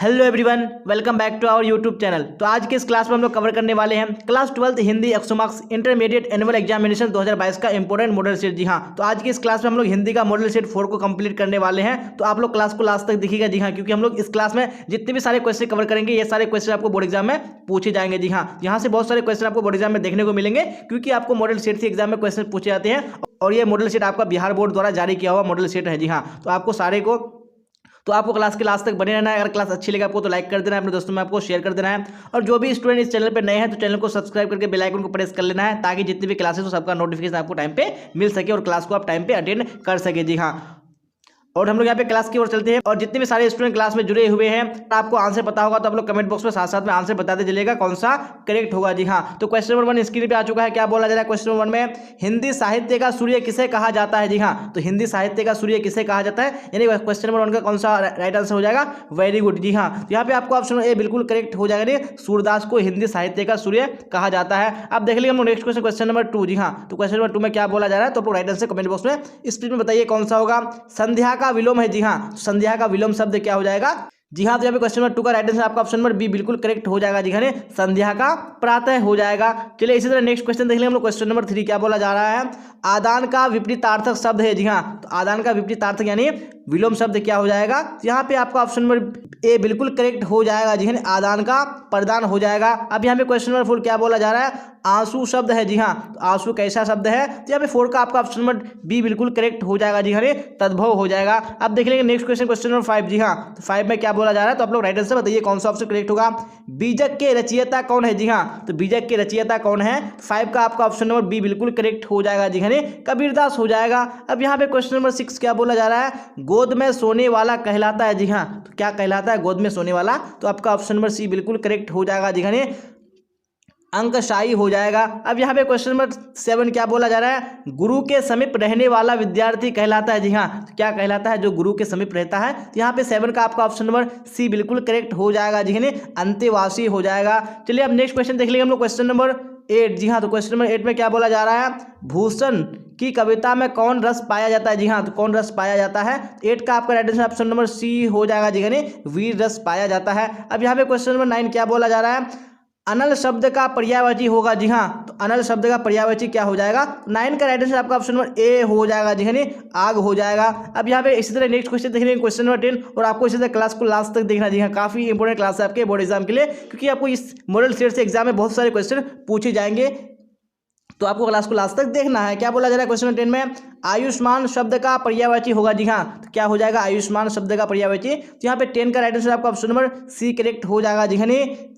Hello everyone, welcome back to our YouTube channel. तो आज के इस क्लास में हम लोग कवर करने वाले हैं class 12 Hindi 100 marks intermediate annual examination 2022 का इंपॉर्टेंट मॉडल सेट। जी हाँ, तो आज की इस क्लास में हम लोग हिंदी का मॉडल सेट 4 को कंप्लीट करने वाले हैं। तो आप लोग क्लास को लास्ट तक देखिएगा। जी हाँ, क्योंकि हम लोग इस क्लास में जितने भी सारे क्वेश्चन कवर करेंगे ये सारे क्वेश्चन आपको बोर्ड एग्जाम में पूछे जाएंगे। जी हाँ, यहाँ से बहुत सारे क्वेश्चन आपको बोर्ड एग्जाम में देखने को मिलेंगे, क्योंकि आपको मॉडल सेट से एग्जाम में क्वेश्चन पूछे जाते हैं और ये मॉडल सेट आपका बिहार बोर्ड द्वारा जारी किया हुआ मॉडल सेट है। जी हाँ, तो आपको क्लास के लास्ट तक बने रहना है। अगर क्लास अच्छी लगे आपको तो लाइक कर देना है, अपने दोस्तों में आपको शेयर कर देना है। और जो भी स्टूडेंट इस चैनल पे नए हैं तो चैनल को सब्सक्राइब करके बेल आइकन को प्रेस कर लेना है, ताकि जितनी भी क्लासेस हो सबका नोटिफिकेशन आपको टाइम पे मिल सके और क्लास को आप टाइम पे अटेंड कर सके। जी हाँ, और हम लोग यहाँ पे क्लास की ओर चलते हैं। और जितने भी सारे स्टूडेंट क्लास में जुड़े हुए हैं, आपको आंसर पता होगा तो आप लोग कमेंट बॉक्स में साथ साथ में आंसर बताते चलिएगा कौन सा करेक्ट होगा। जी हाँ, तो क्वेश्चन नंबर 1 स्क्रीन पे आ चुका है। क्या बोला जा रहा है क्वेश्चन नंबर 1 में? हिंदी साहित्य का सूर्य किसे कहा जाता है? जी हाँ, तो हिंदी साहित्य का सूर्य किसे कहा जाता है, यानी क्वेश्चन नंबर 1 का कौन सा राइट आंसर हो जाएगा? Very good. जी हाँ, तो यहाँ पे आपको ऑप्शन ए बिल्कुल करेक्ट हो जाएगा। सूरदास को हिंदी साहित्य का सूर्य कहा जाता है। अब देख लीजिए हम लोग नेक्स्ट क्वेश्चन, क्वेश्चन नंबर 2। जी हाँ, तो क्वेश्चन नंबर 2 में क्या बोला जा रहा है, तो आप लोग राइट आंसर कमेंट बॉक्स में स्क्रीन में बताइए कौन सा होगा। संध्या का विलोम है। जी हाँ, संध्या का विलोम शब्द क्या हो जाएगा? जी हाँ, तो यहाँ पे क्वेश्चन नंबर 2 का राइट आंसर आपका ऑप्शन नंबर बी बिल्कुल करेक्ट हो जाएगा। जी हाँ, संध्या का प्रातः हो जाएगा। चलिए इसी तरह नेक्स्ट क्वेश्चन देख लेंगे हम लोग। क्वेश्चन नंबर 3 क्या बोला जा रहा है? आदान का विपरीतार्थक शब्द है। जी हाँ, तो आदान का विपरीतार्थक यानी विलोम शब्द क्या हो जाएगा? यहाँ पे आपका ऑप्शन नंबर ए बिल्कुल करेक्ट हो जाएगा। जी हाँ, आदान का प्रदान हो जाएगा। अब यहाँ पे क्वेश्चन नंबर 4 क्या बोला जा रहा है? आंसू शब्द है। जी हाँ, तो आंसू कैसा शब्द है? तो यहाँ पे 4 का आपका ऑप्शन नंबर बी बिल्कुल करेक्ट हो जाएगा। जी हाँ, तद्भव हो जाएगा। अब देख लेंगे नेक्स्ट क्वेश्चन, क्वेश्चन नंबर 5। जी हाँ, तो 5 में क्या बोला जा रहा है, तो आप लोग राइट आंसर बताइए कौन सा ऑप्शन करेक्ट होगा। बीजक के रचयिता कौन है? जी हाँ, तो बीजक के रचयिता कौन है? 5 का आपका ऑप्शन नंबर बी बिल्कुल करेक्ट हो जाएगा। जी हाँ, कबीरदास हो जाएगा। अब यहाँ पे क्वेश्चन नंबर 6 क्या बोला जा रहा है? गोद में सोने वाला कहलाता है। जी हाँ, तो क्या कहलाता है? गोद में सोने वाला। तो आपका ऑप्शन नंबर सी बिल्कुल करेक्ट हो जाएगा। जी हाँ, अंकशाही हो जाएगा। अब यहाँ पे क्वेश्चन नंबर 7 क्या बोला जा रहा है? गुरु के समीप रहने वाला विद्यार्थी कहलाता है। जी हाँ, तो क्या कहलाता है? जो गुरु के समीप रहता है। तो यहाँ पे 7 का आपका ऑप्शन नंबर सी बिल्कुल करेक्ट हो जाएगा। जी हाँ, अंतेवासी हो जाएगा। चलिए अब नेक्स्ट क्वेश्चन देख लेंगे हम लोग। Question number 8। जी हाँ, तो क्वेश्चन नंबर 8 में क्या बोला जा रहा है? भूषण की कविता में कौन रस पाया जाता है? जी हाँ, तो कौन रस पाया जाता है? 8 का आपका right answer option number C हो जाएगा। जी हाँ, वीर रस पाया जाता है। अब यहाँ पे क्वेश्चन नंबर 9 क्या बोला जा रहा है? अनल शब्द का पर्यायवाची होगा। जी हाँ, तो अनल शब्द का पर्यायवाची क्या हो जाएगा? 9 का राइट आंसर आपका ऑप्शन नंबर ए हो जाएगा। जी हाँ, आग हो जाएगा। अब यहाँ पे इसी तरह नेक्स्ट क्वेश्चन देख लेंगे, क्वेश्चन नंबर 10। और आपको इसी तरह क्लास को लास्ट तक देखना। जी हाँ, काफी इंपॉर्टेंट क्लास है आपके बोर्ड एग्जाम के लिए, क्योंकि आपको इस मॉडल सेट से एग्जाम में बहुत सारे क्वेश्चन पूछे जाएंगे, तो आपको क्लास को लास्ट तक देखना है। क्या बोला जा रहा है क्वेश्चन नंबर 10 में? आयुष्मान शब्द का पर्यायवाची होगा। जी हाँ, तो क्या हो जाएगा? आयुष्मान शब्द का पर्यायवाची। तो यहाँ पे 10 का राइट आंसर आपका ऑप्शन नंबर सी करेक्ट हो जाएगा। जी हाँ,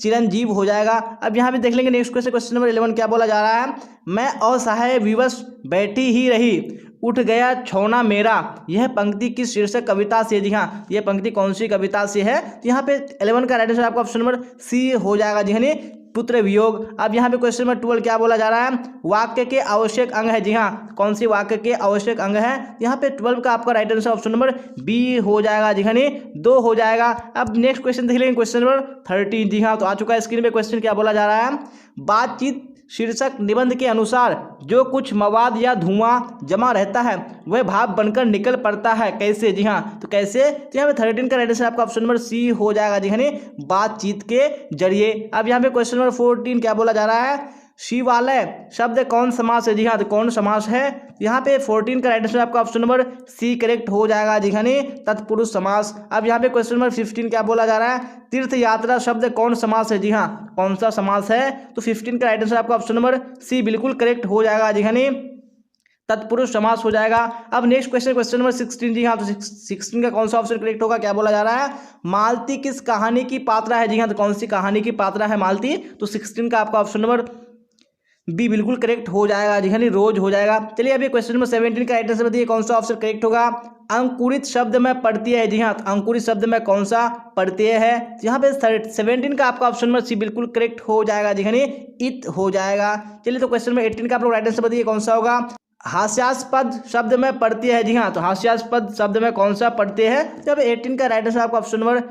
चिरंजीव हो जाएगा। अब यहाँ पे देख लेंगे नेक्स्ट क्वेश्चन, क्वेश्चन नंबर 11 क्या बोला जा रहा है? मैं असहाय विवश बैठी ही रही, उठ गया छौना मेरा, यह पंक्ति किस शीर्षक कविता से? जी हाँ, यह पंक्ति कौन सी कविता से है? तो यहाँ पे 11 का राइट आंसर आपका ऑप्शन नंबर सी हो जाएगा। जी हाँ, पुत्र वियोग। अब यहाँ पे क्वेश्चन नंबर 12 क्या बोला जा रहा है? वाक्य के आवश्यक अंग है। जी हाँ, कौन सी वाक्य के आवश्यक अंग है? यहाँ पे 12 का आपका right answer option number B हो जाएगा। जी हाँ, 2 हो जाएगा। अब नेक्स्ट क्वेश्चन देख लेंगे, क्वेश्चन नंबर 13। जी हाँ, तो आ चुका है स्क्रीन पे क्वेश्चन। क्या बोला जा रहा है? बातचीत शीर्षक निबंध के अनुसार जो कुछ मवाद या धुआं जमा रहता है वह भाप बनकर निकल पड़ता है, कैसे? जी हाँ, तो कैसे? तो यहाँ पे 13 का राइट आंसर आपका ऑप्शन नंबर सी हो जाएगा। जी हाँ, बातचीत के जरिए। अब यहाँ पे क्वेश्चन नंबर 14 क्या बोला जा रहा है? शिवालय शब्द कौन समास है? जी हाँ, तो कौन समास है? यहाँ पे 14 का राइट आंसर आपका ऑप्शन नंबर सी करेक्ट हो जाएगा। जी हाँ, तत्पुरुष समास। अब यहाँ पे क्वेश्चन नंबर 15 क्या बोला जा रहा है? तीर्थ यात्रा शब्द कौन समास है? जी हाँ, कौन सा समास है? तो 15 का राइट आंसर आपका ऑप्शन नंबर सी बिल्कुल करेक्ट हो जाएगा। जी हाँ, तत्पुरुष समास हो जाएगा। अब नेक्स्ट क्वेश्चन, क्वेश्चन नंबर 16। जी हाँ, तो 16 का कौन सा ऑप्शन करेक्ट होगा? क्या बोला जा रहा है? मालती किस कहानी की पात्रा है? जी हाँ, तो कौन सी कहानी की पात्रा है मालती? तो 16 का आपका ऑप्शन नंबर बी बिल्कुल करेक्ट हो जाएगा। जी हाँ, रोज हो जाएगा। चलिए अभी क्वेश्चन नंबर 17 का राइट आंसर बताइए कौन सा ऑप्शन करेक्ट होगा? अंकुरित शब्द में प्रत्यय है। जी हाँ, तो अंकुरित शब्द में कौन सा प्रत्यय है? यहाँ पे 17 का आपका ऑप्शन नंबर सी बिल्कुल करेक्ट हो जाएगा। जी हाँ, इत हो जाएगा। चलिए तो क्वेश्चन नंबर 18 का आप लोग राइट आंसर बताइए कौन सा होगा? हास्यास्पद शब्द में प्रत्यय है। जी हाँ, तो हास्यास्पद शब्द में कौन सा प्रत्यय है? जब 18 का राइट आंसर आपका ऑप्शन नंबर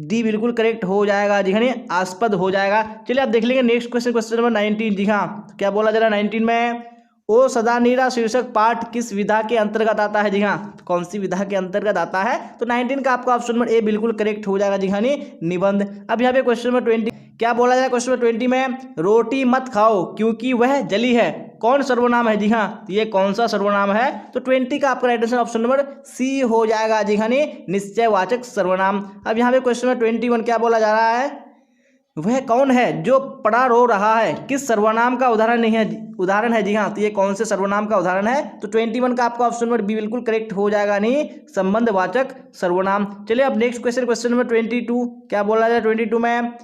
डी बिल्कुल करेक्ट हो जाएगा। जी हाँ, आस्पद हो जाएगा। चलिए आप देख लेंगे नेक्स्ट क्वेश्चन, क्वेश्चन नंबर 19। जी हाँ, क्या बोला जा रहा है 19 में? ओ सदानीरा शीर्षक पाठ किस विधा के अंतर्गत आता है? जी हाँ, कौन सी विधा के अंतर्गत आता है? तो 19 का आपका ऑप्शन नंबर ए बिल्कुल करेक्ट हो जाएगा। जी हाँ, निबंध। अब यहाँ पे क्वेश्चन नंबर 20 क्या बोला जाए? क्वेश्चन नंबर 20 में रोटी मत खाओ क्योंकि वह जली है, कौन सर्वनाम है? जी हाँ, ये कौन सा सर्वनाम है? तो 20 का आपका right answer option number C हो जाएगा। जी हाँ, निश्चयवाचक सर्वनाम। अब यहाँ पे क्वेश्चन नंबर 21 क्या बोला जा रहा है? वह कौन है जो पड़ा रो रहा है, किस सर्वनाम का उदाहरण नहीं है? उदाहरण है। जी हाँ, तो ये कौन से सर्वनाम का उदाहरण है? तो 21 का आपका ऑप्शन नंबर बी बिल्कुल करेक्ट हो जाएगा, संबंधवाचक सर्वनाम। चलिए अब नेक्स्ट क्वेश्चन नंबर 22 क्या बोला जाए? 22 में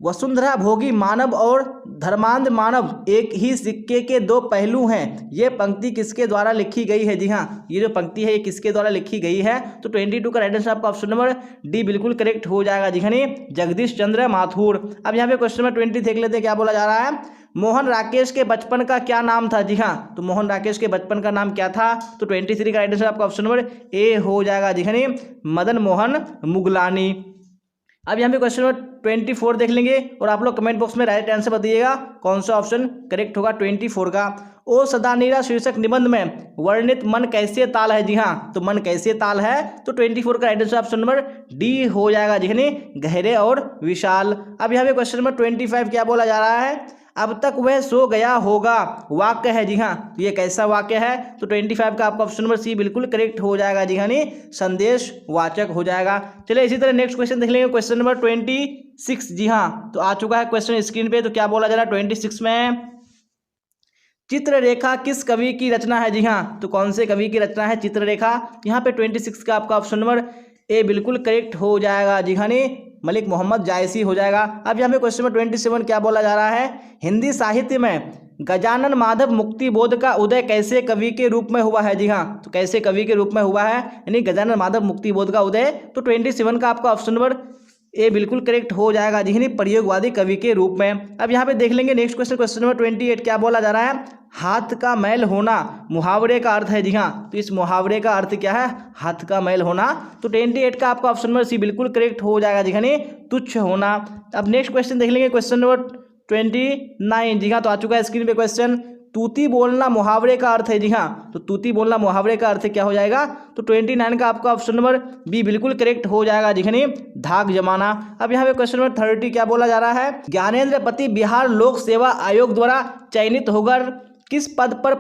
वसुंधरा भोगी मानव और धर्मांध मानव एक ही सिक्के के दो पहलू हैं, ये पंक्ति किसके द्वारा लिखी गई है? जी हाँ, ये जो पंक्ति है ये किसके द्वारा लिखी गई है? तो 22 का राइट आंसर आपका ऑप्शन नंबर डी बिल्कुल करेक्ट हो जाएगा। जी हाँ, जगदीश चंद्र माथुर। अब यहाँ पे क्वेश्चन नंबर 20 देख लेते हैं क्या बोला जा रहा है? मोहन राकेश के बचपन का क्या नाम था? जी हाँ, तो मोहन राकेश के बचपन का नाम क्या था? तो 23 का राइट आंसर आपका ऑप्शन नंबर ए हो जाएगा। जी हाँ, मदन मोहन मुगलानी। अब यहाँ पे क्वेश्चन नंबर 24 देख लेंगे और आप लोग कमेंट बॉक्स में राइट आंसर बताइएगा कौन सा ऑप्शन करेक्ट होगा 24 का। ओ सदानीरा शीर्षक निबंध में वर्णित मन कैसे ताल है? जी हाँ, तो मन कैसे ताल है? तो 24 का right answer option number D हो जाएगा। जी हाँ, गहरे और विशाल। अब यहाँ पे क्वेश्चन नंबर 25 क्या बोला जा रहा है? अब तक वह सो गया होगा वाक्य है। जी हाँ, तो ये कैसा वाक्य है? तो 25 का आपका ऑप्शन नंबर सी बिल्कुल करेक्ट हो जाएगा। जी हाँ, संदेश वाचक हो जाएगा। चलिए इसी तरह नेक्स्ट क्वेश्चन देख लेंगे, क्वेश्चन नंबर 26। जी हाँ, तो आ चुका है क्वेश्चन स्क्रीन पे। तो क्या बोला जा रहा है 26 में? चित्ररेखा किस कवि की रचना है? जी हाँ, तो कौन से कवि की रचना है चित्ररेखा? यहाँ पे 26 का आपका ऑप्शन नंबर ए बिल्कुल करेक्ट हो जाएगा। जी हाँ, मलिक मोहम्मद जायसी हो जाएगा। अब यहाँ पे क्वेश्चन नंबर 27 क्या बोला जा रहा है? हिंदी साहित्य में गजानन माधव मुक्तिबोध का उदय कैसे कवि के रूप में हुआ है? जी हाँ, तो कैसे कवि के रूप में हुआ है, यानी गजानन माधव मुक्तिबोध का उदय। तो 27 का आपका ऑप्शन नंबर ए बिल्कुल करेक्ट हो जाएगा। जी प्रयोगवादी कवि के रूप में। अब यहाँ पे देख लेंगे नेक्स्ट क्वेश्चन नंबर 28 क्या बोला जा रहा है? हाथ का मैल होना मुहावरे का अर्थ है। जी हाँ, तो इस मुहावरे का अर्थ क्या है? हाथ का मैल होना। तो 28 का आपका ऑप्शन नंबर सी बिल्कुल करेक्ट हो जाएगा। जी हाँ, तुच्छ होना। अब नेक्स्ट क्वेश्चन देख लेंगे क्वेश्चन नंबर 29। जी हाँ, तो आ चुका है स्क्रीन पे क्वेश्चन। तूती बोलना मुहावरे का अर्थ है। जी हाँ, तो तूती बोलना मुहावरे का अर्थ क्या हो जाएगा? तो 29 का आपका ऑप्शन नंबर बी बिल्कुल करेक्ट हो जाएगा। जी हाँ, धाक जमाना। अब यहाँ पे क्वेश्चन नंबर 30 क्या बोला जा रहा है? ज्ञानेंद्र पति बिहार लोक सेवा आयोग द्वारा चयनित होकर किस पद पर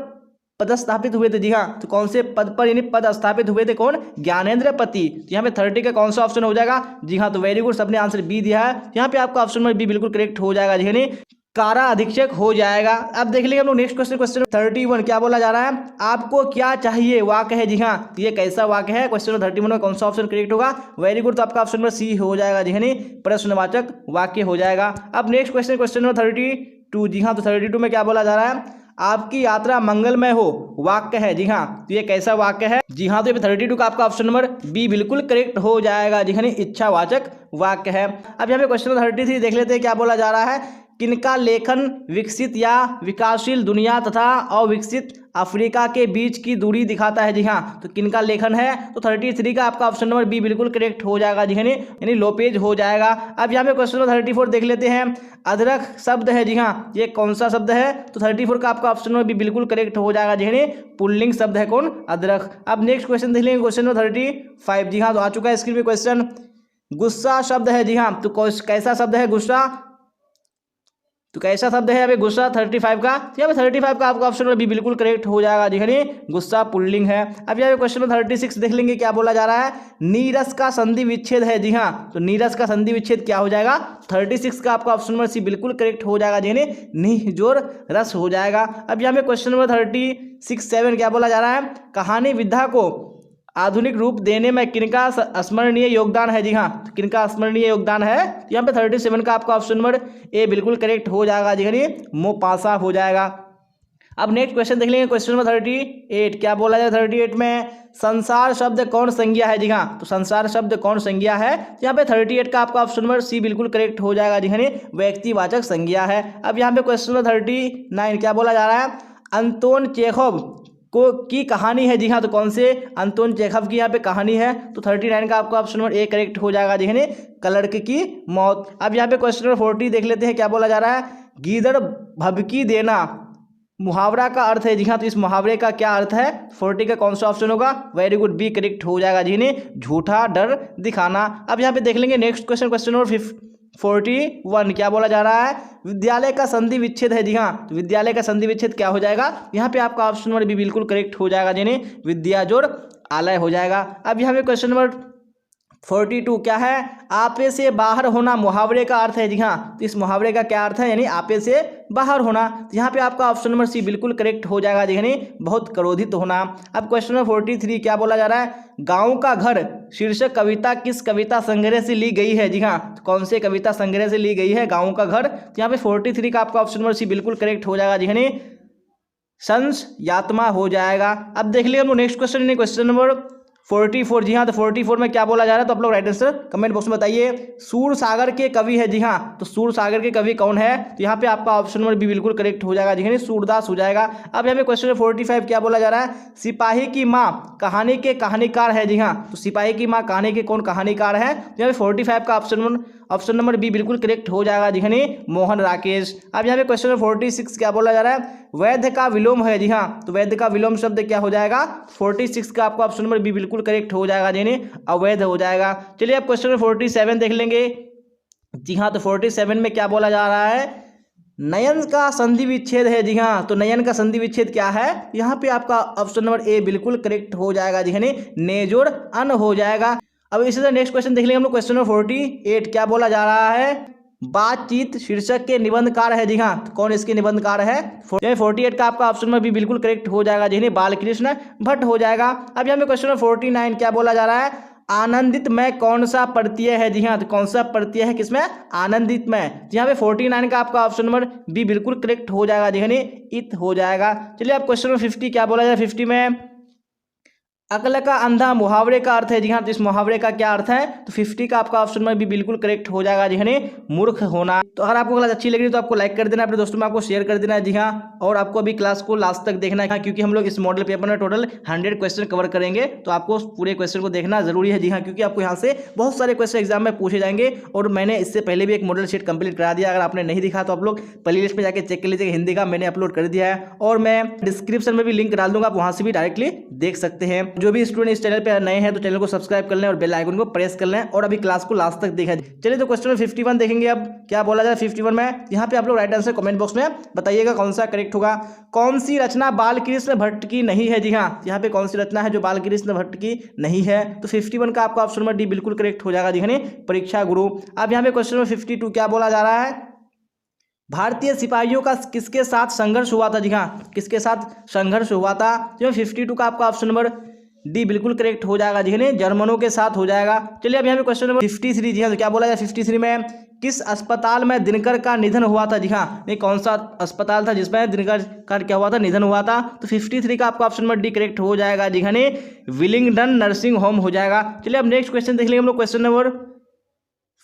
पदस्थापित हुए थे? जी हाँ, तो कौन से पद पर यानी पद स्थापित हुए थे? कौन? ज्ञानेंद्र पति। तो यहाँ पे 30 का कौन सा ऑप्शन हो जाएगा? जी हाँ, तो वेरी गुड, सबने आंसर बी दिया है। यहाँ पे आपका ऑप्शन नंबर बी बिल्कुल करेक्ट हो जाएगा। जी हाँ, कारा अधीक्षक हो जाएगा। अब देख लीजिए हम लोग नेक्स्ट क्वेश्चन 31 क्या बोला जा रहा है? आपको क्या चाहिए वाक्य है। जी हाँ, तो ये कैसा वाक्य है? क्वेश्चन 31 में कौन सा ऑप्शन करेक्ट होगा? वेरी गुड, तो आपका ऑप्शन नंबर सी हो जाएगा। जी हाँ, प्रश्नवाचक वाक्य हो जाएगा। अब नेक्स्ट क्वेश्चन नंबर 32। जी हाँ, तो 32 में क्या बोला जा रहा है? आपकी यात्रा मंगलमय हो वाक्य है। जी हाँ, तो ये कैसा वाक्य है? जी हाँ, तो ये 32 का आपका ऑप्शन नंबर बी बिल्कुल करेक्ट हो जाएगा। जी हाँ, इच्छावाचक वाक्य है। अब यहाँ पे क्वेश्चन नंबर 33 देख लेते हैं क्या बोला जा रहा है? किनका लेखन विकसित या विकासशील दुनिया तथा अविकसित अफ्रीका के बीच की दूरी दिखाता है? जी हाँ, तो किनका लेखन है? तो 33 का आपका ऑप्शन नंबर बी बिल्कुल करेक्ट हो जाएगा। जी हाँ, यानी लोपेज हो जाएगा। अब यहाँ पे क्वेश्चन नंबर 34 देख लेते हैं। अदरक शब्द है। जी हाँ, ये कौन सा शब्द है? तो 34 का आपका ऑप्शन नंबर बी बिल्कुल करेक्ट हो जाएगा। जी हाँ, पुल्लिंग शब्द है। कौन? अदरक। अब नेक्स्ट क्वेश्चन देख लेंगे क्वेश्चन नंबर 35। जी हाँ, तो आ चुका है स्क्रीन पे क्वेश्चन। गुस्सा शब्द है। जी हाँ, तो कैसा शब्द है गुस्सा? तो कैसा शब्द है यहाँ पे गुस्सा? 35 का। यहाँ पे 35 का आपका ऑप्शन भी बिल्कुल करेक्ट हो जाएगा। जी हाँ, गुस्सा पुल्लिंग है। अब यहाँ पे क्वेश्चन नंबर 36 देख लेंगे क्या बोला जा रहा है? नीरस का संधि विच्छेद है। जी हाँ, तो नीरस का संधि विच्छेद क्या हो जाएगा? 36 का आपका ऑप्शन नंबर सी बिल्कुल करेक्ट हो जाएगा। जी हाँ, निजोर रस हो जाएगा। अब यहाँ पे क्वेश्चन नंबर 36-7 क्या बोला जा रहा है? कहानी विधा को आधुनिक रूप देने में किनका स्मरणीय योगदान है? जी हाँ, तो किनका स्मरणीय योगदान है? यहाँ पे 37 का आपका ऑप्शन नंबर ए बिल्कुल करेक्ट हो जाएगा। जी हाँ, मोपासा हो जाएगा। अब नेक्स्ट क्वेश्चन देख लेंगे क्वेश्चन नंबर 38 क्या बोला जाए? 38 में संसार शब्द कौन संज्ञा है? जी हाँ, तो संसार शब्द कौन संज्ञा है? यहाँ पे 38 का आपका ऑप्शन नंबर सी बिल्कुल करेक्ट हो जाएगा। जी हाँ, व्यक्तिवाचक संज्ञा है। अब यहाँ पे क्वेश्चन नंबर 39 क्या बोला जा रहा है? अंतोन चेखोव को की कहानी है। जी हाँ, तो कौन से? अंतोन चेखव की यहाँ पे कहानी है। तो 39 का आपका ऑप्शन नंबर ए करेक्ट हो जाएगा। जी हाँ, क्लर्क की मौत। अब यहाँ पे क्वेश्चन नंबर 40 देख लेते हैं क्या बोला जा रहा है? गीदड़ भभकी देना मुहावरा का अर्थ है जी हाँ, तो इस मुहावरे का क्या अर्थ है? 40 का कौन सा ऑप्शन होगा? वेरी गुड, बी करेक्ट हो जाएगा जी ने, झूठा डर दिखाना। अब यहाँ पे देख लेंगे नेक्स्ट क्वेश्चन, क्वेश्चन नंबर 41 क्या बोला जा रहा है? विद्यालय का संधि विच्छेद है जी हाँ, तो विद्यालय का संधि विच्छेद क्या हो जाएगा? यहाँ पे आपका ऑप्शन नंबर बी बिल्कुल करेक्ट हो जाएगा जी ने, विद्या जोड़ आलय हो जाएगा। अब यहाँ पे क्वेश्चन नंबर 42 क्या है? आपे से बाहर होना मुहावरे का अर्थ है जी हाँ, तो इस मुहावरे का क्या अर्थ है? यानी आपे से बाहर होना। तो यहाँ पे आपका ऑप्शन नंबर सी बिल्कुल करेक्ट हो जाएगा जी, यानी बहुत क्रोधित होना। अब क्वेश्चन नंबर 43 क्या बोला जा रहा है? गांव का घर शीर्षक कविता किस कविता संग्रह से ली गई है? जी हाँ, तो कौन से कविता संग्रह से ली गई है गाँव का घर? तो यहाँ पे 43 का आपका ऑप्शन नंबर सी बिल्कुल करेक्ट हो जाएगा जी, यानी संस यात्मा हो जाएगा। अब देख लिया हम लोग नेक्स्ट क्वेश्चन, क्वेश्चन नंबर 44 जी हाँ, तो 44 में क्या बोला जा रहा है? तो आप लोग राइट आंसर कमेंट बॉक्स में बताइए। सूर सागर के कवि है जी हाँ, तो सूर सागर के कवि कौन है? तो यहाँ पे आपका ऑप्शन नंबर बी बिल्कुल करेक्ट हो जाएगा जी, यानी सूरदास हो जाएगा। अब यहाँ पे क्वेश्चन नंबर 45 क्या बोला जा रहा है? सिपाही की माँ कहानी के कहानीकार है जी हाँ, तो सिपाही की माँ कहानी के कौन कहानीकार है? तो यहाँ पे 45 का ऑप्शन नंबर बी बिल्कुल करेक्ट हो जाएगा जी, यानी मोहन राकेश। अब यहाँ पे क्वेश्चन नंबर 46 क्या बोला जा रहा है? वैध का विलोम है जी हाँ, तो वैध का विलोम शब्द क्या हो जाएगा? 46 का आपका ऑप्शन नंबर बी बिल्कुल करेक्ट हो जाएगा, यानी अवैध हो जाएगा। चलिए अब क्वेश्चन नंबर 47 देख लेंगे जी हाँ, तो 47 में क्या बोला जा रहा है? नयन का संधि विच्छेद है जी हाँ, तो नयन का संधि विच्छेद क्या है? यहाँ पे आपका ऑप्शन नंबर ए बिल्कुल करेक्ट हो जाएगा जी, यानी ने जोड़ अन हो जाएगा। अब इसी तरह नेक्स्ट क्वेश्चन देख लेंगे हम लोग, क्वेश्चन नंबर 48 क्या बोला जा रहा है? बातचीत शीर्षक के निबंधकार है जी हाँ, तो कौन इसके निबंधकार है? 48 का आपका ऑप्शन नंबर बी बिल्कुल करेक्ट हो जाएगा जी, बालकृष्ण भट्ट हो जाएगा। अब यहाँ पे क्वेश्चन नंबर 49 क्या बोला जा रहा है? आनंदित में कौन सा प्रत्यय है जी हाँ, तो कौन सा प्रत्यय है किसमें? आनंदित में। यहाँ पे 49 का आपका ऑप्शन नंबर बी बिल्कुल करेक्ट हो जाएगा जी, यानी इत हो जाएगा। चलिए अब क्वेश्चन नंबर 50 क्या बोला जाए? 50 में अकल का अंधा मुहावरे का अर्थ है जी हाँ, तो इस मुहावरे का क्या अर्थ है? तो 50 का आपका ऑप्शन में भी बिल्कुल करेक्ट हो जाएगा जी, यानी मूर्ख होना। तो अगर आपको क्लास अच्छी लग रही है तो आपको लाइक कर देना, अपने दोस्तों में आपको शेयर कर देना है जी हाँ, और आपको अभी क्लास को लास्ट तक देखना है क्योंकि हम लोग इस मॉडल पेपर में टोटल 100 क्वेश्चन कवर करेंगे, तो आपको पूरे क्वेश्चन को देखना जरूरी है जी हाँ, क्योंकि आपको यहाँ से बहुत सारे क्वेश्चन एग्जाम में पूछे जाएंगे। और मैंने इससे पहले भी एक मॉडल शीट कंप्लीट करा दिया, अगर आपने नहीं दिखा तो आप लोग प्ले लिस्ट में जाकर चेक कर लीजिएगा, हिंदी का मैंने अपलोड कर दिया है, और मैं डिस्क्रिप्शन में भी लिंक डाल दूंगा, आप वहाँ से भी डायरेक्टली देख सकते हैं। जो भी स्टूडेंट इस चैनल पे नए हैं तो चैनल को सब्सक्राइब कर लें और बेल आइकन को प्रेस कर लें, और अभी क्लास को लास्ट तक देखा जाए। चलिए तो क्वेश्चन 51 देखेंगे। अब क्या बोला जाए 51 में? यहाँ पे आप लोग राइट आंसर कमेंट बॉक्स में बताइएगा कौन सा करेक्ट होगा। कौन सी रचना बालकृष्ण भट्ट की नहीं है? जी हाँ, यहाँ पे कौन सी रचना है जो बालकृष्ण भट्ट की नहीं है? तो 51 का आपका ऑप्शन नंबर डी बिल्कुल करेक्ट हो जाएगा जी, यानी परीक्षा गुरु। अब यहाँ पे क्वेश्चन नंबर 52 क्या बोला जा रहा है? भारतीय सिपाहियों का किसके साथ संघर्ष हुआ था? जी हाँ, किसके साथ संघर्ष हुआ था? जो 52 का आपका ऑप्शन नंबर डी बिल्कुल करेक्ट हो जाएगा जी, यानी जर्मनों के साथ हो जाएगा। चलिए अब यहाँ पे क्वेश्चन नंबर 53 जी हाँ, तो क्या बोला जाए 53 में? किस अस्पताल में दिनकर का निधन हुआ था? जी हाँ, ये कौन सा अस्पताल था जिसमें दिनकर का क्या हुआ था? निधन हुआ था। तो 53 का आपका ऑप्शन नंबर डी करेक्ट हो जाएगा जी, यानी विलिंगडन नर्सिंग होम हो जाएगा। चलिए अब नेक्स्ट क्वेश्चन देख लेंगे हम लोग, क्वेश्चन नंबर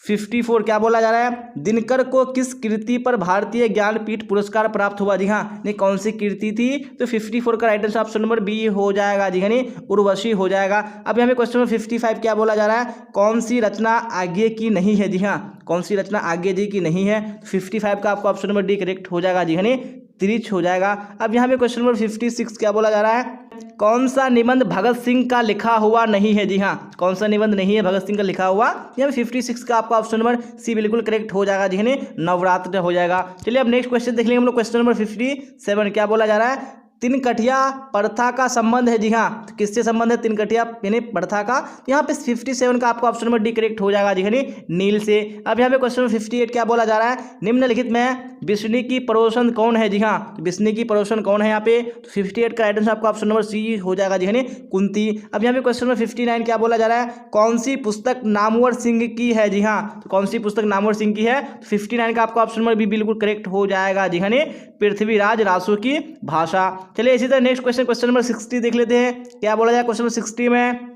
54 क्या बोला जा रहा है? दिनकर को किस कृति पर भारतीय ज्ञानपीठ पुरस्कार प्राप्त हुआ? जी हाँ, ये कौन सी कृति थी? तो 54 का right answer option number B हो जाएगा जी, यानी उर्वशी हो जाएगा। अब यहाँ पे क्वेश्चन नंबर 55 क्या बोला जा रहा है? कौन सी रचना आगे की नहीं है? जी हाँ, कौन सी रचना आगे जी की नहीं है? 55 का आपको ऑप्शन नंबर डी करेक्ट हो जाएगा जी, यानी त्रिच हो जाएगा। अब यहाँ पे क्वेश्चन नंबर 56 क्या बोला जा रहा है? कौन सा निबंध भगत सिंह का लिखा हुआ नहीं है? जी हाँ, कौन सा निबंध नहीं है भगत सिंह का लिखा हुआ? यहाँ 56 का आपका ऑप्शन नंबर सी बिल्कुल करेक्ट हो जाएगा जी, यानी नवरात्र हो जाएगा। चलिए अब नेक्स्ट क्वेश्चन देख लेंगे हम लोग, क्वेश्चन नंबर 57 क्या बोला जा रहा है? तिनकठिया प्रथा का संबंध है? जी हाँ, तो किससे संबंध है तिनकठिया यानी प्रथा का? यहाँ पे 57 का आपका ऑप्शन नंबर डी करेक्ट हो जाएगा जी, यानी नील से। अब यहाँ पे क्वेश्चन नंबर 58 क्या बोला जा रहा है? निम्नलिखित में विष्णु की पड़ोसन कौन है? जी हाँ, तो विष्णु की पड़ोसन कौन है यहाँ पे? तो 58 का राइट आंसर आपका ऑप्शन नंबर सी हो जाएगा जी, यानी कुंती। अब यहाँ पे क्वेश्चन नंबर 59 क्या बोला जा रहा है? कौन सी पुस्तक नामवर सिंह की है? जी हाँ, तो कौन सी पुस्तक नामवर सिंह की है? तो 59 का आपका ऑप्शन नंबर भी बिल्कुल करेक्ट हो जाएगा जी, यानी पृथ्वीराज रासो की भाषा। चलिए इसी तरह नेक्स्ट क्वेश्चन, क्वेश्चन नंबर 60 देख लेते हैं। क्या बोला जाए क्वेश्चन नंबर 60 में?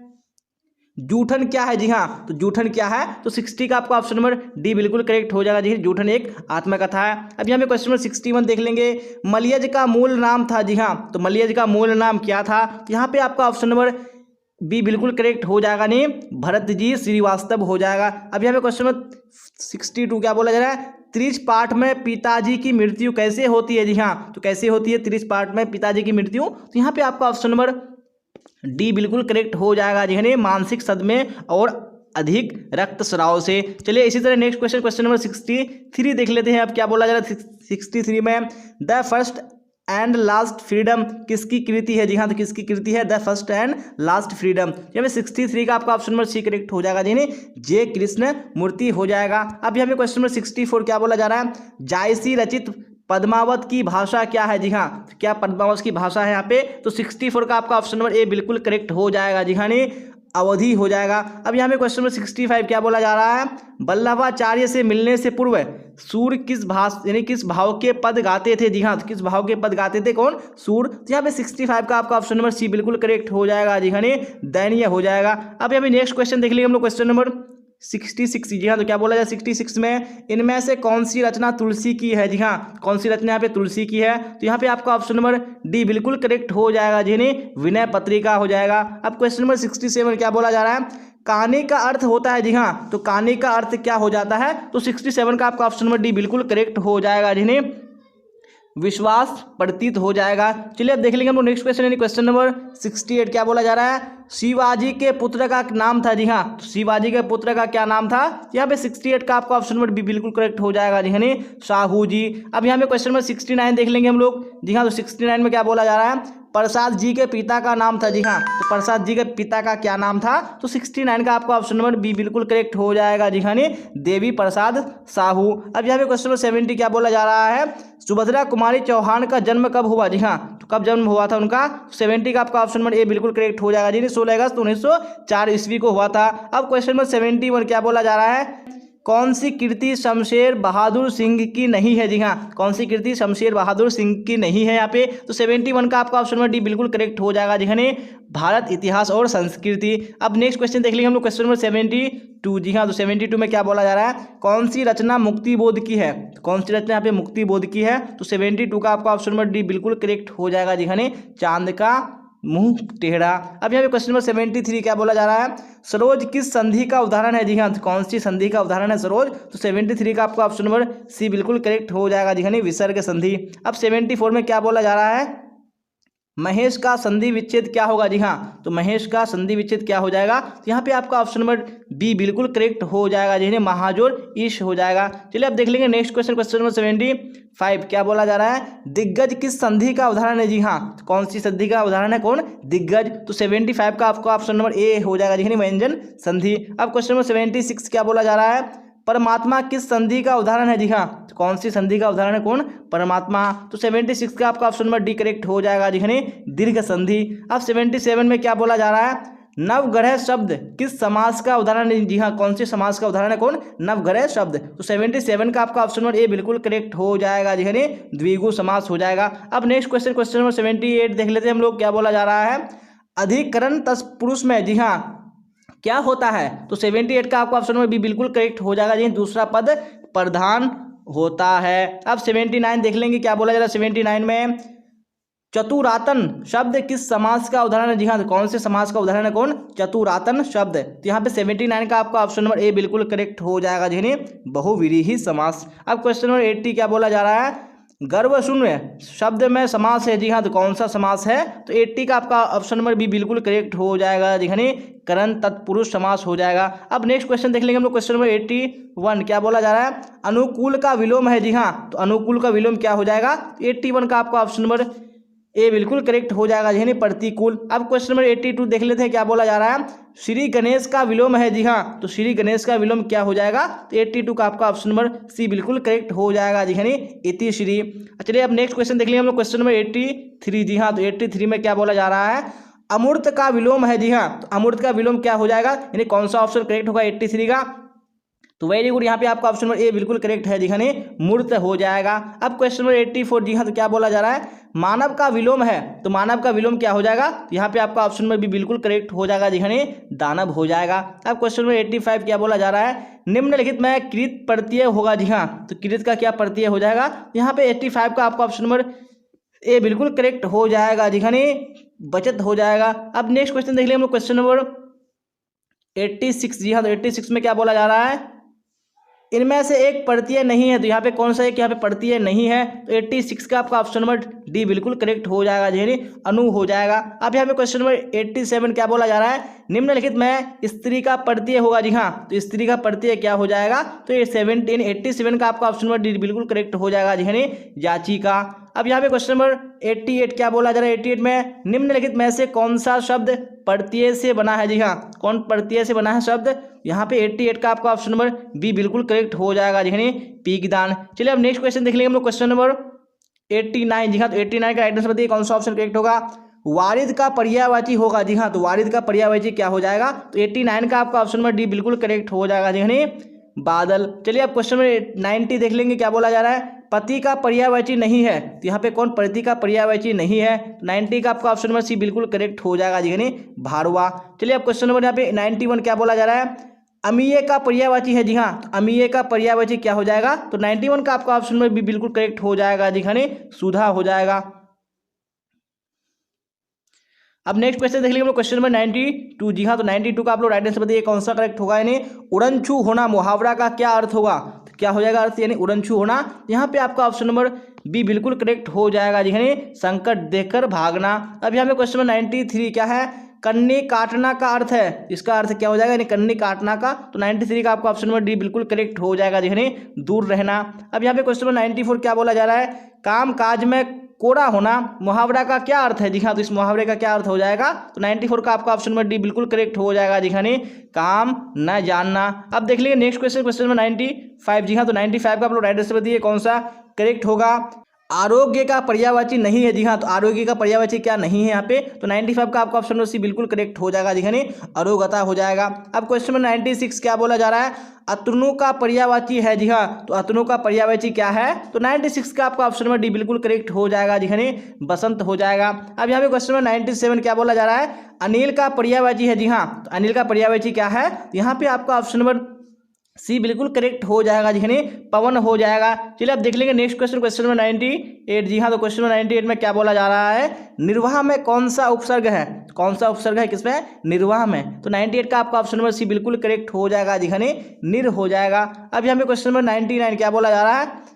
जूठन क्या है? जी हाँ, तो जूठन क्या है? तो 60 का आपका ऑप्शन नंबर डी बिल्कुल करेक्ट हो जाएगा जी, जूठन एक आत्मकथा है। अब यहाँ पे क्वेश्चन नंबर 61 देख लेंगे। मलयज का मूल नाम था? जी हाँ, तो मलयज का मूल नाम क्या था? यहाँ पे आपका ऑप्शन नंबर बी बिल्कुल करेक्ट हो जाएगा, नहीं भरत जी श्रीवास्तव हो जाएगा। अब यहाँ पे क्वेश्चन नंबर 62 क्या बोला जा रहा है, त्रिश पाठ में पिताजी की मृत्यु कैसे होती है। जी हाँ, तो कैसे होती है त्रिश पाठ में पिताजी की मृत्यु, तो यहाँ पे आपका ऑप्शन नंबर डी बिल्कुल करेक्ट हो जाएगा। जी हाँ, मानसिक सदमे और अधिक रक्तस्राव से। चलिए इसी तरह नेक्स्ट क्वेश्चन, क्वेश्चन नंबर 63 देख लेते हैं। अब क्या बोला जा रहा है 63 में, the first and last freedom किसकी कृति है। जी हाँ, तो किसकी कृति है, the first and last freedom. यहाँ पे 63 का आपका ऑप्शन नंबर सी करेक्ट हो जाएगा, यानी जे कृष्ण मूर्ति हो जाएगा। अब यहाँ पे क्वेश्चन नंबर 64 क्या बोला जा रहा है, जायसी रचित पद्मावत की भाषा क्या है। जी हाँ, क्या पद्मावत की भाषा है यहाँ पे, तो 64 का आपका ऑप्शन नंबर ए बिल्कुल करेक्ट हो जाएगा। जी हाँ, नहीं अवधि हो जाएगा। अब यहाँ पे क्वेश्चन नंबर 65 क्या बोला जा रहा है, वल्लभाचार्य से मिलने से पूर्व सूर किस भाषा यानी किस भाव के पद गाते थे। जी हाँ, तो किस भाव के पद गाते थे, कौन, सूर। तो यहाँ पे 65 का आपका ऑप्शन नंबर सी बिल्कुल करेक्ट हो जाएगा। जी हाँ, दयनीय हो जाएगा। अब यहाँ पे नेक्स्ट क्वेश्चन देख लीजिए हम लोग, क्वेश्चन नंबर 66। जी हाँ, तो क्या बोला जाए 66 में, इनमें से कौन सी रचना तुलसी की है। जी हाँ, कौन सी रचना यहाँ पे तुलसी की है, तो यहाँ पे आपका ऑप्शन नंबर डी बिल्कुल करेक्ट हो जाएगा। जी नहीं, विनय पत्रिका हो जाएगा। अब क्वेश्चन नंबर 67 क्या बोला जा रहा है, कहानी का अर्थ होता है। जी हाँ, तो कहानी का अर्थ क्या हो जाता है, तो 67 का आपका ऑप्शन नंबर डी बिल्कुल करेक्ट हो जाएगा। जी नहीं, विश्वास प्रतीत हो जाएगा। चलिए अब देख लेंगे हम लोग नेक्स्ट क्वेश्चन, यानी क्वेश्चन नंबर 68 क्या बोला जा रहा है, शिवाजी के पुत्र का नाम था। जी हाँ, तो शिवाजी के पुत्र का क्या नाम था, यहाँ पे 68 का आपका ऑप्शन नंबर बी बिल्कुल करेक्ट हो जाएगा। जी हाँ, शाहू जी। अब यहाँ पे क्वेश्चन नंबर 69 देख लेंगे हम लोग। जी हाँ, तो 69 में क्या बोला जा रहा है, प्रसाद जी के पिता का नाम था। जी हाँ, तो प्रसाद जी के पिता का क्या नाम था, तो 69 का आपका ऑप्शन नंबर बी बिल्कुल करेक्ट हो जाएगा। जी हाँ, देवी प्रसाद साहू। अब यहाँ पे क्वेश्चन नंबर 70 क्या बोला जा रहा है, सुभद्रा कुमारी चौहान का जन्म कब हुआ। जी हाँ, तो कब जन्म हुआ था उनका, 70 का आपका ऑप्शन नंबर ए बिल्कुल करेक्ट हो जाएगा। जी 16 अगस्त 1904 ईस्वी को हुआ था। अब क्वेश्चन नंबर 71 क्या बोला जा रहा है, कौन सी कृति शमशेर बहादुर सिंह की नहीं है। जी हाँ, कौन सी कृति शमशेर बहादुर सिंह की नहीं है यहाँ पे, तो 71 का आपका ऑप्शन नंबर डी बिल्कुल करेक्ट हो जाएगा। जी हाँ, भारत इतिहास और संस्कृति। अब नेक्स्ट क्वेश्चन देख लेंगे हम लोग, क्वेश्चन नंबर 72। जी हाँ, तो 72 में क्या बोला जा रहा है, कौन सी रचना मुक्ति बोध की है, कौन सी रचना यहाँ पे मुक्ति बोध की है, तो 72 का आपका ऑप्शन नंबर डी बिल्कुल करेक्ट हो जाएगा। जी हाँ, चांद का मुंह टेढ़ा। अब यहाँ पे क्वेश्चन नंबर 73 क्या बोला जा रहा है, सरोज किस संधि का उदाहरण है। जी हाँ, तो कौन सी संधि का उदाहरण है सरोज, तो 73 का आपका ऑप्शन नंबर सी बिल्कुल करेक्ट हो जाएगा। जी हाँ, विसर्ग संधि। अब 74 में क्या बोला जा रहा है, महेश का संधि विच्छेद क्या होगा। जी हाँ, तो महेश का संधि विच्छेद क्या हो जाएगा, तो यहाँ पे आपका ऑप्शन नंबर बी बिल्कुल करेक्ट हो जाएगा। जी हाँ, महाजोर ईश हो जाएगा। चलिए अब देख लेंगे नेक्स्ट क्वेश्चन, क्वेश्चन नंबर 75 क्या बोला जा रहा है, दिग्गज किस संधि का उदाहरण है। जी हाँ, तो कौन सी संधि का उदाहरण है, कौन, दिग्गज। तो 75 का आपका ऑप्शन नंबर ए हो जाएगा। जी हाँ, व्यंजन संधि। अब क्वेश्चन नंबर 76 क्या बोला जा रहा है, परमात्मा किस संधि का उदाहरण है। जी हाँ, तो कौन सी संधि का उदाहरण है, कौन, परमात्मा। तो 76 का आपका ऑप्शन नंबर डी करेक्ट हो जाएगा। जी हाँ, दीर्घ संधि। अब 77 में क्या बोला जा रहा है, नवग्रह शब्द किस समास का उदाहरण है। जी हाँ, कौन से समास का उदाहरण है, कौन, नवग्रह शब्द। तो 77 का आपका ऑप्शन नंबर ए बिल्कुल करेक्ट हो जाएगा। जी हाँ, द्विगु समास हो जाएगा। अब नेक्स्ट क्वेश्चन, क्वेश्चन नंबर 78 देख लेते हैं हम लोग। क्या बोला जा रहा है, अधिकरण तत्पुरुष में, जी हाँ, क्या होता है, तो 78 का आपका ऑप्शन नंबर बी बिल्कुल करेक्ट हो जाएगा। जी दूसरा पद प्रधान होता है। अब 79 देख लेंगे, क्या बोला जा रहा है 79 में, चतुरातन शब्द किस समास का उदाहरण है। जी हाँ, तो कौन से समास का उदाहरण है, कौन, चतुरातन शब्द। तो यहाँ पे 79 का आपका ऑप्शन नंबर ए बिल्कुल करेक्ट हो जाएगा। जी बहुव्रीहि समास। अब क्वेश्चन नंबर 80 क्या बोला जा रहा है, गर्व शून्य शब्द में समास है। जी हाँ, तो कौन सा समास है, तो 80 का आपका ऑप्शन नंबर बी बिल्कुल करेक्ट हो जाएगा। जी हाँ, करण तत्पुरुष समास हो जाएगा। अब नेक्स्ट क्वेश्चन देख लेंगे हम लोग, क्वेश्चन नंबर 81 क्या बोला जा रहा है, अनुकूल का विलोम है। जी हाँ, तो अनुकूल का विलोम क्या हो जाएगा, 81 का आपका ऑप्शन नंबर ए बिल्कुल करेक्ट हो जाएगा। जी प्रतिकूल। अब क्वेश्चन नंबर 82 देख लेते हैं, क्या बोला जा रहा है, श्री गणेश का विलोम है। जी हाँ, तो श्री गणेश का विलोम क्या हो जाएगा, तो 82 का आपका ऑप्शन नंबर सी बिल्कुल करेक्ट हो जाएगा। जी हाँ, इति श्री। चलिए अब नेक्स्ट क्वेश्चन देख लेंगे हम लोग, क्वेश्चन नंबर 83। जी हाँ, तो 83 में क्या बोला जा रहा है, अमूर्त का विलोम है। जी हाँ, तो अमूर्त का विलोम क्या हो जाएगा, यानी कौन सा ऑप्शन करेक्ट होगा 83 का, तो वेरी गुड, यहाँ पे आपका ऑप्शन नंबर ए बिल्कुल करेक्ट है। जी हाँ, मूर्त हो जाएगा। अब क्वेश्चन नंबर 84। जी हाँ, तो क्या बोला जा रहा है, मानव का विलोम है, तो मानव का विलोम क्या हो जाएगा, तो यहाँ पे आपका ऑप्शन नंबर बी बिल्कुल करेक्ट हो जाएगा। जी हाँ, दानव हो जाएगा। अब क्वेश्चन नंबर 85 क्या बोला जा रहा है, निम्नलिखित में कृत प्रत्यय होगा। जी हाँ, तो कृत का क्या प्रत्यय हो जाएगा, यहाँ पे 85 का आपका ऑप्शन नंबर ए बिल्कुल करेक्ट हो जाएगा। जी हाँ, बचत हो जाएगा। अब नेक्स्ट क्वेश्चन देख लिया हम लोग, क्वेश्चन नंबर 86। जी हाँ, तो 86 में क्या बोला जा रहा है, इनमें से एक परतीय नहीं है। तो यहाँ पे कौन सा एक यहाँ पे परतीय नहीं है, तो 86 का आपका ऑप्शन नंबर डी बिल्कुल करेक्ट हो जाएगा, यानी अणु हो जाएगा। अब यहाँ पे क्वेश्चन नंबर 87 क्या बोला जा रहा है, निम्नलिखित में स्त्री का परतीय होगा। जी हाँ, तो स्त्री का परतीय क्या हो जाएगा, तो ये 87 का आपका ऑप्शन नंबर डी बिल्कुल करेक्ट हो जाएगा, यानी याचिका। अब यहाँ पे क्वेश्चन नंबर 88 क्या बोला जा रहा है, 88 में निम्नलिखित में से कौन सा शब्द परतीय से बना है। जी हाँ, कौन परतीय से बना है शब्द, यहाँ पे 88 का आपका ऑप्शन नंबर बी बिल्कुल करेक्ट हो जाएगा, यानी पीकदान। चलिए अब नेक्स्ट क्वेश्चन देख लेंगे हम लोग, क्वेश्चन नंबर 89। जी हाँ, तो 89 का राइट आंसर बताइए कौन सा ऑप्शन करेक्ट होगा, वारिद का पर्यायवाची होगा। जी हाँ, तो वारिद का पर्यायवाची क्या हो जाएगा, तो 89 का आपका ऑप्शन नंबर डी बिल्कुल करेक्ट हो जाएगा, यानी बादल। चलिए अब क्वेश्चन नंबर 90 देख लेंगे, क्या बोला जा रहा है, पति का पर्यायवाची नहीं है। तो यहाँ पे कौन पति का पर्यायवाची नहीं है, 90 का आपका ऑप्शन नंबर सी बिल्कुल करेक्ट हो जाएगा, यानी भारवा। चलिए अब क्वेश्चन नंबर यहाँ पे 91 क्या बोला जा रहा है, अमीय का पर्यायवाची है। जी हाँ, तो अमीय का पर्यायवाची क्या हो जाएगा, तो 91 का आपका ऑप्शन नंबर बी बिल्कुल करेक्ट हो जाएगा, यानी सुधा हो जाएगा। अब नेक्स्ट क्वेश्चन देख लीजिए क्वेश्चन नंबर 92। जी हाँ, तो 92 का आप लोग राइट आंसर बताइए कौन सा करेक्ट होगा, यानी उड़नछू होना मुहावरा का क्या अर्थ होगा, तो क्या हो जाएगा अर्थ, यानी उड़नछू होना। यहाँ पे आपका ऑप्शन नंबर बी बिल्कुल करेक्ट हो जाएगा, यानी संकट देखकर भागना। अब यहाँ पे क्वेश्चन नंबर 93 क्या है, कन्नी काटना का अर्थ है, इसका अर्थ क्या हो जाएगा, यानी कन्नी काटना का। तो 93 का आपका ऑप्शन नंबर डी बिल्कुल करेक्ट हो जाएगा, यानी दूर रहना। अब यहाँ पे क्वेश्चन नंबर 94 क्या बोला जा रहा है, काम काज में कोरा होना मुहावरा का क्या अर्थ है। जी हाँ, तो इस मुहावरे का क्या अर्थ हो जाएगा, तो 94 का आपका ऑप्शन नंबर डी बिल्कुल करेक्ट हो जाएगा, यानी काम न जानना। अब देख लीजिए नेक्स्ट क्वेश्चन, क्वेश्चन नंबर 95। जी हाँ, तो 95 का आप लोग राइट आंसर बताइए कौन सा करेक्ट होगा, आरोग्य का पर्यायवाची नहीं है। जी हाँ, तो आरोग्य का पर्यायवाची क्या नहीं है यहाँ पे, तो 95 का आपका ऑप्शन नंबर सी बिल्कुल करेक्ट हो जाएगा, यानी अरोगता हो जाएगा। अब क्वेश्चन नंबर 96 क्या बोला जा रहा है, अतनु का पर्यायवाची है। जी हाँ, तो अतनु का पर्यायवाची क्या है, तो 96 का आपका ऑप्शन नंबर डी बिल्कुल करेक्ट हो जाएगा, यानी बसंत हो जाएगा। अब यहाँ पे क्वेश्चन नंबर 97 क्या बोला जा रहा है, अनिल का पर्यायवाची है। जी हाँ, तो अनिल का पर्यायवाची क्या है, यहाँ पे आपका ऑप्शन नंबर सी बिल्कुल करेक्ट हो जाएगा, यानी पवन हो जाएगा। चलिए अब देख लेंगे नेक्स्ट क्वेश्चन, क्वेश्चन नंबर 98। जी हाँ, तो क्वेश्चन नंबर 98 में क्या बोला जा रहा है, निर्वाह में कौन सा उपसर्ग है, कौन सा उपसर्ग है किसमें, निर्वाह में। तो 98 का आपका ऑप्शन नंबर सी बिल्कुल करेक्ट हो जाएगा, यानी निर हो जाएगा। अब यहाँ पे क्वेश्चन नंबर 99 क्या बोला जा रहा है,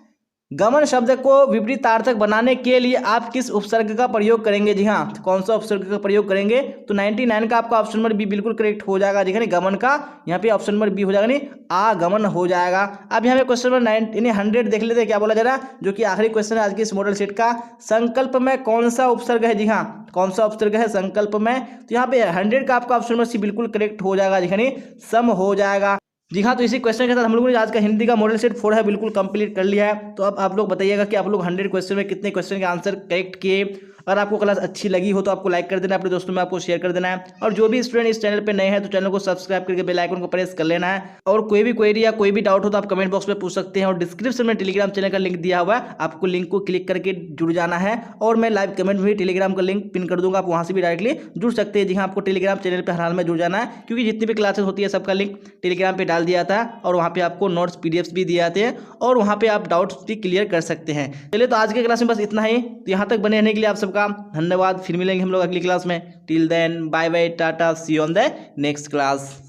गमन शब्द को विपरीतार्थक बनाने के लिए आप किस उपसर्ग का प्रयोग करेंगे। जी हाँ, तो कौन सा उपसर्ग का प्रयोग करेंगे, तो 99 का आपका ऑप्शन नंबर बी बिल्कुल करेक्ट हो जाएगा, यानी गमन का यहाँ पे ऑप्शन नंबर बी हो जाएगा, यानी आगमन हो जाएगा। अब यहाँ पे क्वेश्चन नंबर 100 देख लेते हैं क्या बोला जा रहा है, जो कि आखिरी क्वेश्चन है आज के इस मॉडल सेट का, संकल्प में कौन सा उपसर्ग है। जी हाँ, कौन सा उपसर्ग है संकल्प में, तो यहाँ पे 100 का आपका ऑप्शन नंबर सी बिल्कुल करेक्ट हो जाएगा, यानी सम हो जाएगा। जी हाँ, तो इसी क्वेश्चन के साथ हम लोगों ने आज का हिंदी का मॉडल सेट 4 है बिल्कुल कंप्लीट कर लिया है। तो अब आप लोग बताइएगा कि आप लोग 100 क्वेश्चन में कितने क्वेश्चन के आंसर करेक्ट किए। अगर आपको क्लास अच्छी लगी हो तो आपको लाइक कर देना है, अपने दोस्तों में आपको शेयर कर देना है, और जो भी स्टूडेंट इस चैनल पे नए हैं तो चैनल को सब्सक्राइब करके बेल आइकन को प्रेस कर लेना है। और कोई भी क्वेरी या कोई भी डाउट हो तो आप कमेंट बॉक्स में पूछ सकते हैं, और डिस्क्रिप्शन में टेलीग्राम चैनल का लिंक दिया हुआ है, आपको लिंक को क्लिक करके जुड़ जाना है। और मैं लाइव कमेंट में भी टेलीग्राम का लिंक पिन कर दूंगा, आप वहाँ से भी डायरेक्टली जुड़ सकते हैं। जी हाँ, आपको टेलीग्राम चैनल पर हर हाल में जुड़ जाना है, क्योंकि जितनी भी क्लासेस होती है सबका लिंक टेलीग्राम पर डाल दिया था, और वहाँ पे आपको नोट्स पीडीएफ्स भी दिए जाते हैं, और वहाँ पे आप डाउट्स भी क्लियर कर सकते हैं। चलिए, तो आज के क्लास में बस इतना ही। तो यहाँ तक बने रहने के लिए आप सबका धन्यवाद। फिर मिलेंगे हम लोग अगली क्लास में। Till then bye bye, tata, see you on the next class.